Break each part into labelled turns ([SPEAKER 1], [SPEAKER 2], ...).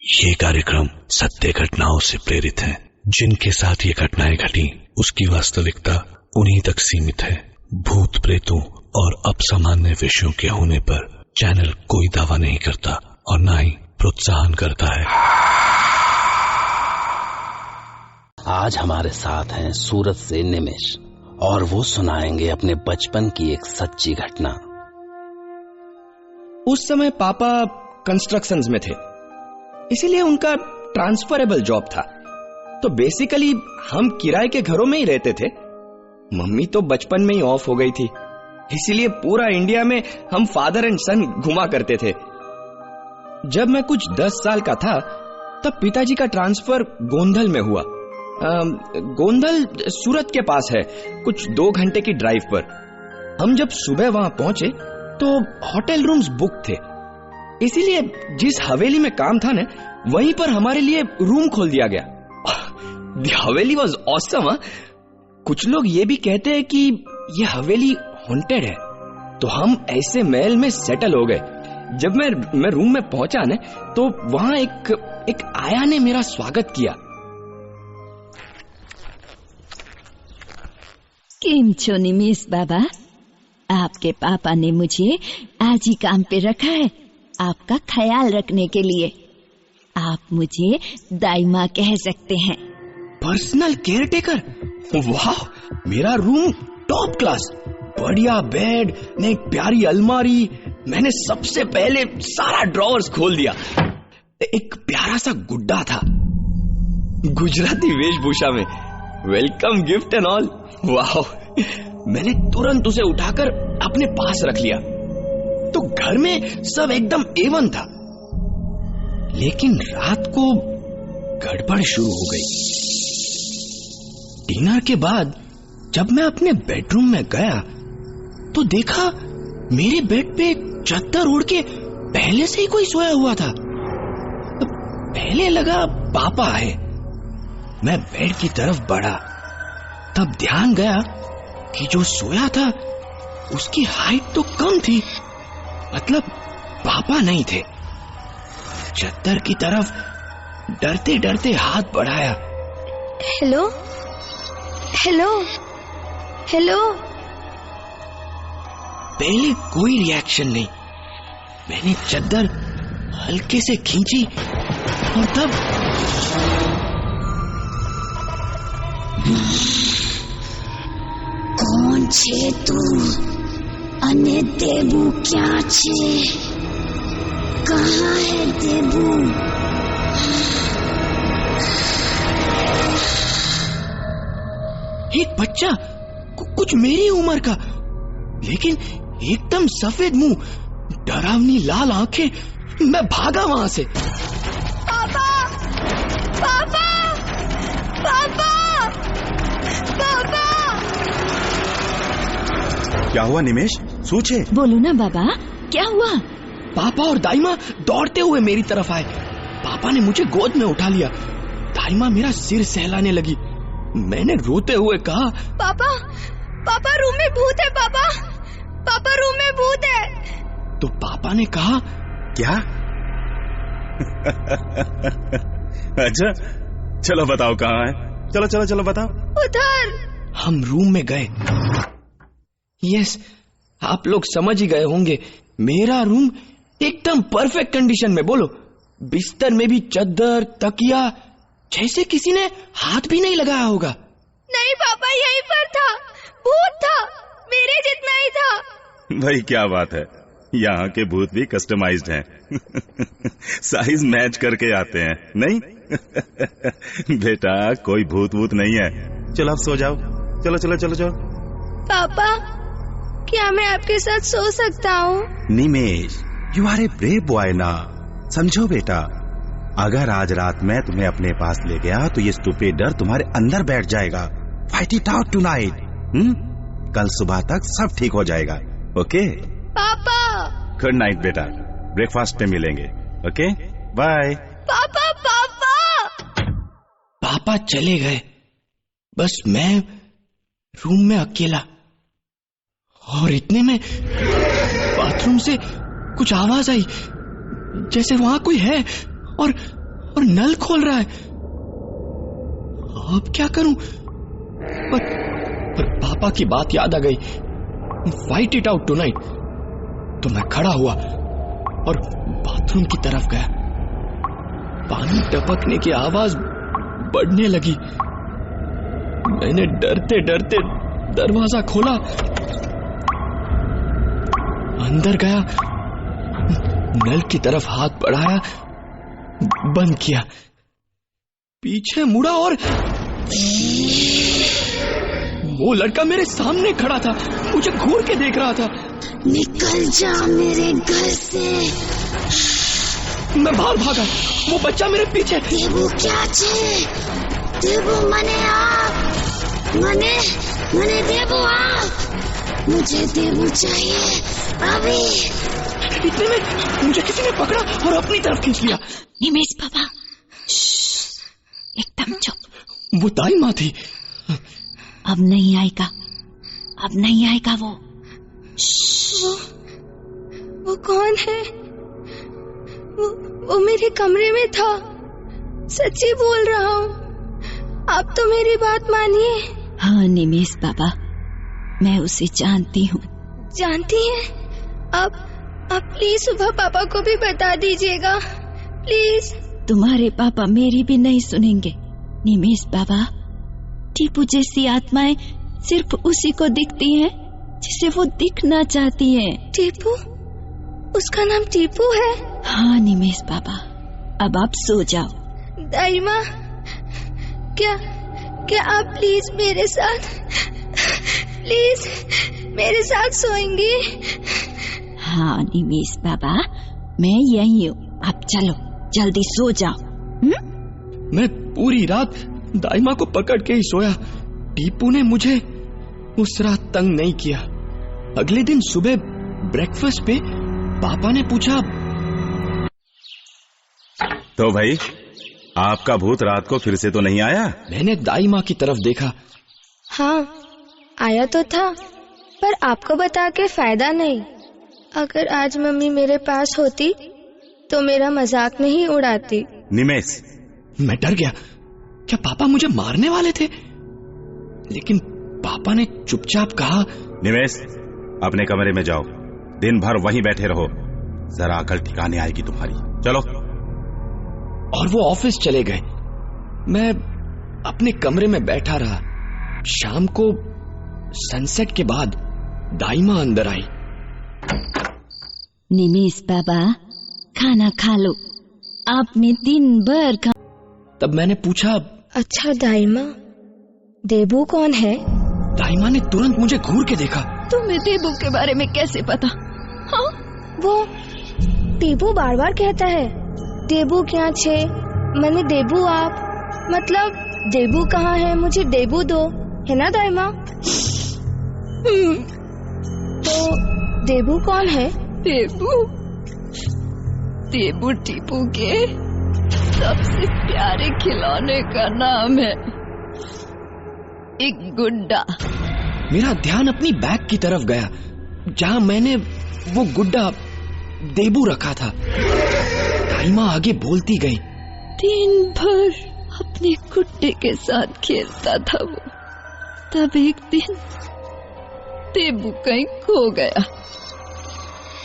[SPEAKER 1] ये कार्यक्रम सत्य घटनाओं से प्रेरित है। जिनके साथ ये घटनाएं घटी उसकी वास्तविकता उन्हीं तक सीमित है। भूत प्रेतों और असामान्य विषयों के होने पर चैनल कोई दावा नहीं करता और न ही प्रोत्साहन करता है।
[SPEAKER 2] आज हमारे साथ हैं सूरत से निमेश और वो सुनाएंगे अपने बचपन की एक सच्ची घटना।
[SPEAKER 3] उस समय पापा कंस्ट्रक्शंस में थे, इसीलिए उनका ट्रांसफरेबल जॉब था। तो बेसिकली हम किराए के घरों में ही रहते थे। मम्मी तो बचपन में ही ऑफ हो गई थी, इसीलिए पूरा इंडिया में हम फादर एंड सन घुमा करते थे। जब मैं कुछ 10 साल का था तब पिताजी का ट्रांसफर गोंधल में हुआ। गोंधल सूरत के पास है, कुछ 2 घंटे की ड्राइव पर। हम जब सुबह वहां पहुंचे तो होटल रूम्स बुक थे, इसीलिए जिस हवेली में काम था ना, वहीं पर हमारे लिए रूम खोल दिया गया। The Haveli was awesome. कुछ लोग ये भी कहते हैं कि ये हवेली हॉन्टेड है। तो हम ऐसे महल में सेटल हो गए। जब मैं रूम में पहुंचा ना, तो वहां एक आया ने मेरा स्वागत किया।
[SPEAKER 4] केम छो निमेश बाबा, आपके पापा ने मुझे आज ही काम पे रखा है आपका ख्याल रखने के लिए। आप मुझे दाइमा कह सकते हैं।
[SPEAKER 3] Personal caretaker? वाह, मेरा रूम टॉप क्लास, बढ़िया बेड ने एक प्यारी अलमारी। मैंने सबसे पहले सारा ड्रॉवर्स खोल दिया। एक प्यारा सा गुड्डा था, गुजराती वेशभूषा में। Welcome gift and all. वाह, मैंने तुरंत उसे उठाकर अपने पास रख लिया। तो घर में सब एकदम एवन था। लेकिन रात को गड़बड़ शुरू हो गई। डिनर के बाद जब मैं अपने बेडरूम में गया तो देखा मेरे बेड पे चादर ओढ़ के पहले से ही कोई सोया हुआ था। पहले लगा पापा है। मैं बेड की तरफ बढ़ा, तब ध्यान गया कि जो सोया था उसकी हाइट तो कम थी, मतलब पापा नहीं थे। चादर की तरफ डरते डरते हाथ बढ़ाया।
[SPEAKER 5] Hello hello hello.
[SPEAKER 3] पहले कोई रिएक्शन नहीं। मैंने चादर हल्के से खींची और तब
[SPEAKER 5] कौन छे तू? अने देबू क्या छे? कहाँ है देबू?
[SPEAKER 3] एक बच्चा, कुछ मेरी उम्र का, लेकिन एकदम सफेद मुंह, डरावनी लाल आंखें। मैं भागा वहां से।
[SPEAKER 5] पापा पापा पापा पापा।
[SPEAKER 6] क्या हुआ निमेश? सोचे।
[SPEAKER 4] बोलो ना बाबा, क्या हुआ?
[SPEAKER 3] पापा और दाइमा दौड़ते हुए मेरी तरफ आए। पापा ने मुझे गोद में उठा लिया। दाइमा मेरा सिर सहलाने लगी। मैंने रोते हुए कहा,
[SPEAKER 5] पापा पापा रूम में भूत है। पापा पापा रूम में भूत है।
[SPEAKER 3] तो पापा ने कहा,
[SPEAKER 6] क्या? अच्छा, चलो बताओ कहाँ है। चलो चलो चलो बताओ।
[SPEAKER 5] उधर।
[SPEAKER 3] हम रूम में गए। यस, आप लोग समझ ही गए होंगे। मेरा रूम एकदम परफेक्ट कंडीशन में। बोलो, बिस्तर में भी चादर तकिया, जैसे किसी ने हाथ भी नहीं लगाया होगा।
[SPEAKER 5] नहीं पापा, यहीं पर था, भूत था, मेरे जितना ही था।
[SPEAKER 6] भाई क्या बात है, यहाँ के भूत भी कस्टमाइज्ड हैं। साइज मैच करके आते हैं, नहीं? बेटा, कोई भूत वूत नहीं है। चलो आप सो जाओ। चलो चलो चलो चलो।
[SPEAKER 5] पापा, क्या मैं आपके साथ सो सकता हूँ?
[SPEAKER 6] Nimesh, you are a brave boy ना। समझो बेटा, अगर आज रात में तुम्हें अपने पास ले गया तो ये स्टूपिड डर तुम्हारे अंदर बैठ जाएगा। Fight it out tonight. कल सुबह तक सब ठीक हो जाएगा। ओके
[SPEAKER 5] पापा।
[SPEAKER 6] गुड नाइट बेटा, ब्रेकफास्ट पे मिलेंगे। Okay bye.
[SPEAKER 5] पापा पापा।
[SPEAKER 3] पापा चले गए, बस मैं रूम में अकेला। और इतने में बाथरूम से कुछ आवाज आई, जैसे वहां कोई है। और और नल खोल रहा है। अब क्या करूं? पर पापा की बात याद आ गई, फाइट इट आउट टुनाइट। तो मैं खड़ा हुआ और बाथरूम की तरफ गया। पानी टपकने की आवाज बढ़ने लगी। मैंने डरते डरते दरवाजा खोला, अंदर गया, नल की तरफ हाथ बढ़ाया, बंद किया, पीछे मुड़ा और वो लड़का मेरे सामने खड़ा था, मुझे घूर के देख रहा था।
[SPEAKER 7] निकल जा मेरे घर से।
[SPEAKER 3] मैं बाहर भागा, वो बच्चा मेरे पीछे।
[SPEAKER 7] देबू क्या छे? देबू मने आप, मने देबू आप। मुझे देबू चाहिए अभी।
[SPEAKER 3] इतने में मुझे किसी ने पकड़ा और अपनी तरफ खींच लिया।
[SPEAKER 4] निमेश बाबा, एकदम चुप।
[SPEAKER 3] वो दाई माँ थी।
[SPEAKER 4] अब नहीं आएगा, अब नहीं आएगा वो।
[SPEAKER 5] वो कौन है? वो मेरे कमरे में था, सच्ची बोल रहा हूँ। आप तो मेरी बात मानिए।
[SPEAKER 4] हाँ निमेश बाबा, मैं उसे जानती हूँ।
[SPEAKER 5] जानती हैं? आप प्लीज सुबह पापा को भी बता दीजिएगा, प्लीज।
[SPEAKER 4] तुम्हारे पापा मेरी भी नहीं सुनेंगे निमेश बाबा। टीपू जैसी आत्माएं सिर्फ उसी को दिखती हैं जिसे वो दिखना चाहती हैं।
[SPEAKER 5] टीपू? उसका नाम टीपू है?
[SPEAKER 4] हाँ निमेश बाबा, अब आप सो जाओ।
[SPEAKER 5] दाई माँ, क्या आप प्लीज मेरे साथ सोएंगी?
[SPEAKER 4] हाँ निमेश बाबा, मैं यही हूँ। आप चलो, जल्दी सो जाओ।
[SPEAKER 3] मैं पूरी रात दाइमा को पकड़ के ही सोया। टीपू ने मुझे उस रात तंग नहीं किया। अगले दिन सुबह ब्रेकफास्ट पे पापा ने पूछा,
[SPEAKER 6] तो भाई आपका भूत रात को फिर से तो नहीं आया?
[SPEAKER 3] मैंने दाइमा की तरफ देखा।
[SPEAKER 5] हाँ, आया तो था, पर आपको बता के फायदा नहीं। अगर आज मम्मी मेरे पास होती तो मेरा मजाक नहीं उड़ाती।
[SPEAKER 6] निमेश,
[SPEAKER 3] मैं डर गया। क्या पापा मुझे मारने वाले थे? लेकिन पापा ने चुपचाप कहा,
[SPEAKER 6] निमेश अपने कमरे में जाओ, दिन भर वहीं बैठे रहो, जरा अकल ठिकाने आएगी तुम्हारी। चलो।
[SPEAKER 3] और वो ऑफिस चले गए। मैं अपने कमरे में बैठा रहा। शाम को सनसेट के बाद दाइमा अंदर आई।
[SPEAKER 4] निमेश बाबा, खाना खा लो, आपने दिन भर
[SPEAKER 3] तब मैंने पूछा,
[SPEAKER 5] अच्छा दाइमा, देबू कौन है?
[SPEAKER 3] दाइमा ने तुरंत मुझे घूर के देखा।
[SPEAKER 4] तुम्हें देबू के बारे में कैसे पता? हाँ?
[SPEAKER 5] वो टीपू बार बार कहता है, देबू क्या छे, मने देबू आप, मतलब देबू कहाँ है, मुझे देबू दो, है ना दाइमा? तो देबू कौन है?
[SPEAKER 4] देबू टीपू के सबसे प्यारे खिलौने का नाम है। एक गुड्डा।
[SPEAKER 3] मेरा ध्यान अपनी बैग की तरफ गया, जहां मैंने वो गुड्डा देबू रखा था। दाइमा आगे बोलती गई,
[SPEAKER 4] दिन भर अपने गुड्डे के साथ खेलता था वो। तब एक दिन देबू कहीं खो गया।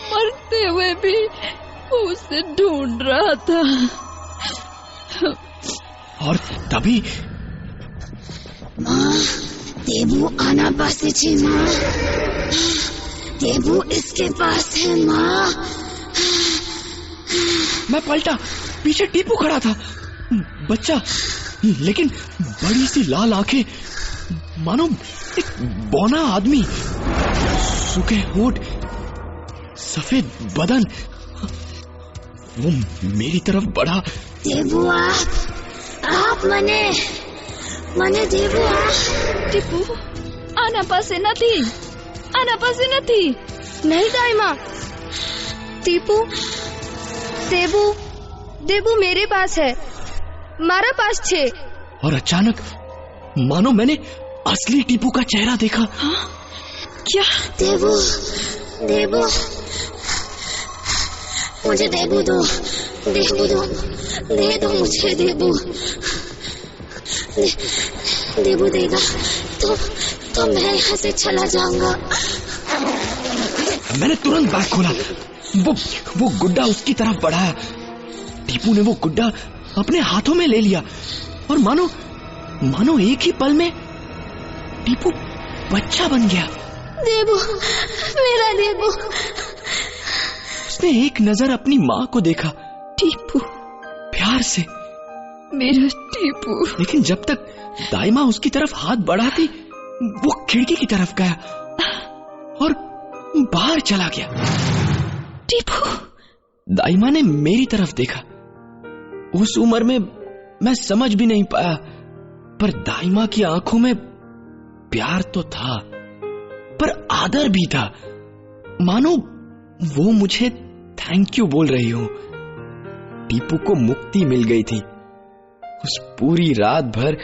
[SPEAKER 4] मरते हुए भी उसे ढूंढ रहा था।
[SPEAKER 3] और तभी
[SPEAKER 7] माँ, देबू आना पास छे माँ, देबू इसके पास है माँ।
[SPEAKER 3] मैं पलटा, पीछे टीपू खड़ा था, बच्चा, लेकिन बड़ी सी लाल आंखें, मानो एक बौना आदमी, सूखे होठ, सफेद बदन। वो मेरी तरफ बढ़ा।
[SPEAKER 7] देबू आप मने देबू आप।
[SPEAKER 4] टीपू आना पासे નથી, आना पासे નથી।
[SPEAKER 5] नहीं दाइमा, टीपू, देबू मेरे पास है, मारा पास छे।
[SPEAKER 3] और अचानक मानो मैंने असली टीपू का चेहरा देखा।
[SPEAKER 4] हाँ? क्या?
[SPEAKER 7] देबू मुझे देबू दो, देबू दो, दे दो मुझे देबू। देबू देगा तो मैं यहाँ से चला जाऊंगा।
[SPEAKER 3] मैंने तुरंत बैग खोला। वो गुड्डा उसकी तरफ बढ़ाया। टीपू ने वो गुड्डा अपने हाथों में ले लिया और मानो एक ही पल में टीपू बच्चा बन गया।
[SPEAKER 5] देबू, मेरा देबू।
[SPEAKER 3] उसने एक नजर अपनी माँ को देखा,
[SPEAKER 4] टीपू,
[SPEAKER 3] प्यार से,
[SPEAKER 4] मेरा टीपू।
[SPEAKER 3] लेकिन जब तक दाइमा उसकी तरफ हाथ बढ़ाती वो खिड़की की तरफ गया और बाहर चला गया।
[SPEAKER 4] टीपू।
[SPEAKER 3] दाइमा ने मेरी तरफ देखा। उस उम्र में मैं समझ भी नहीं पाया, पर दाइमा की आंखों में प्यार तो था, पर आदर भी था। मानो वो मुझे थैंक यू बोल रही हो। टीपू को मुक्ति मिल गई थी। उस पूरी रात भर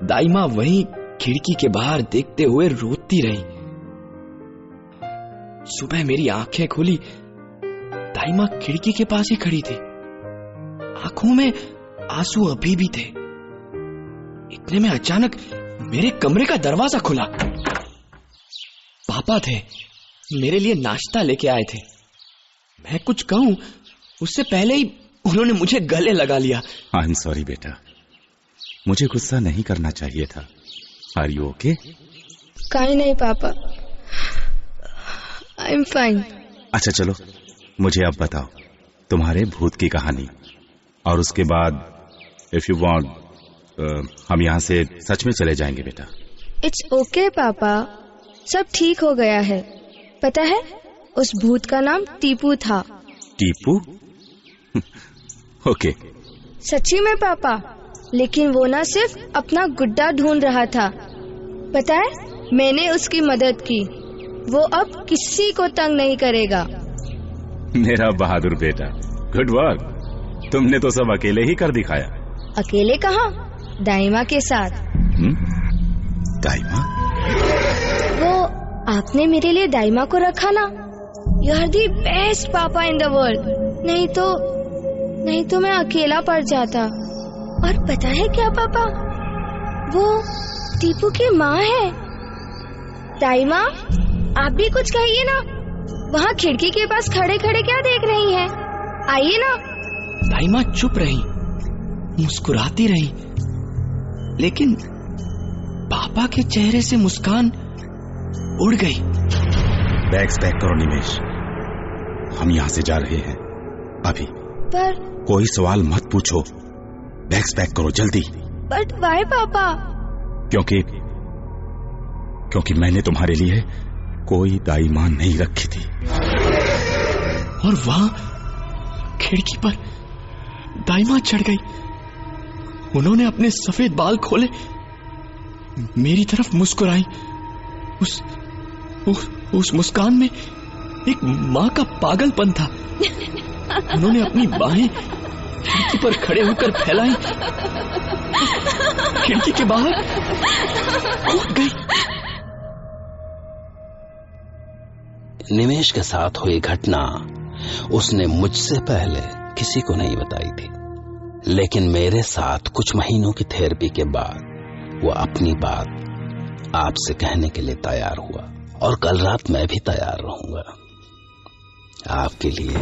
[SPEAKER 3] दाइमा वहीं खिड़की के बाहर देखते हुए रोती रही। सुबह मेरी आंखें खुली, दाइमा खिड़की के पास ही खड़ी थी। आंखों में आंसू अभी भी थे। इतने में अचानक मेरे कमरे का दरवाजा खुला। पापा थे, मेरे लिए नाश्ता लेके आए थे। मैं कुछ कहूं उससे पहले ही उन्होंने मुझे गले लगा लिया।
[SPEAKER 6] आई एम सॉरी बेटा, मुझे गुस्सा नहीं करना चाहिए था। Are you okay?
[SPEAKER 5] काहे नहीं पापा, आई एम फाइन।
[SPEAKER 6] अच्छा चलो, मुझे अब बताओ तुम्हारे भूत की कहानी, और उसके बाद इफ यू वांट हम यहाँ से सच में चले जाएंगे बेटा।
[SPEAKER 5] इट्स ओके पापा, सब ठीक हो गया है। पता है, उस भूत का नाम टीपू था।
[SPEAKER 6] टीपू? ओके।
[SPEAKER 5] सच्ची में पापा, लेकिन वो ना सिर्फ अपना गुड्डा ढूंढ रहा था। पता है, मैंने उसकी मदद की। वो अब किसी को तंग नहीं करेगा।
[SPEAKER 6] मेरा बहादुर बेटा, गुड वर्क। तुमने तो सब अकेले ही कर दिखाया।
[SPEAKER 5] अकेले कहाँ, दाइमा के साथ।
[SPEAKER 6] दाइमा?
[SPEAKER 5] वो आपने मेरे लिए दाइमा को रखा ना। यू आर दी बेस्ट पापा इन द वर्ल्ड। नहीं तो मैं अकेला पड़ जाता। और पता है क्या पापा, वो टीपू की माँ है। दाइमा, आप भी कुछ कहिए ना। वहाँ खिड़की के पास खड़े खड़े क्या देख रही हैं? आइए ना।
[SPEAKER 3] दाइमा चुप रही, मुस्कुराती रही, लेकिन पापा के चेहरे से मुस्कान उड़ गई।
[SPEAKER 6] बैग्स पैक करो निमेश, हम यहाँ से जा रहे हैं अभी।
[SPEAKER 5] पर
[SPEAKER 6] कोई सवाल मत पूछो, बैग्स पैक करो जल्दी।
[SPEAKER 5] बट वाई पापा?
[SPEAKER 6] क्योंकि मैंने तुम्हारे लिए कोई दाइमा नहीं रखी थी।
[SPEAKER 3] और वहां खिड़की पर दाइमा चढ़ गई। उन्होंने अपने सफेद बाल खोले, मेरी तरफ मुस्कुराई। उस मुस्कान में एक माँ का पागलपन था। उन्होंने अपनी बाहें खिड़की पर खड़े होकर फैलाई, खिड़की के बाहर कूद गई।
[SPEAKER 2] निमेश के साथ हुई घटना उसने मुझसे पहले किसी को नहीं बताई थी, लेकिन मेरे साथ कुछ महीनों की थेरेपी के बाद वो अपनी बात आपसे कहने के लिए तैयार हुआ, और कल रात मैं भी तैयार रहूंगा आपके लिए।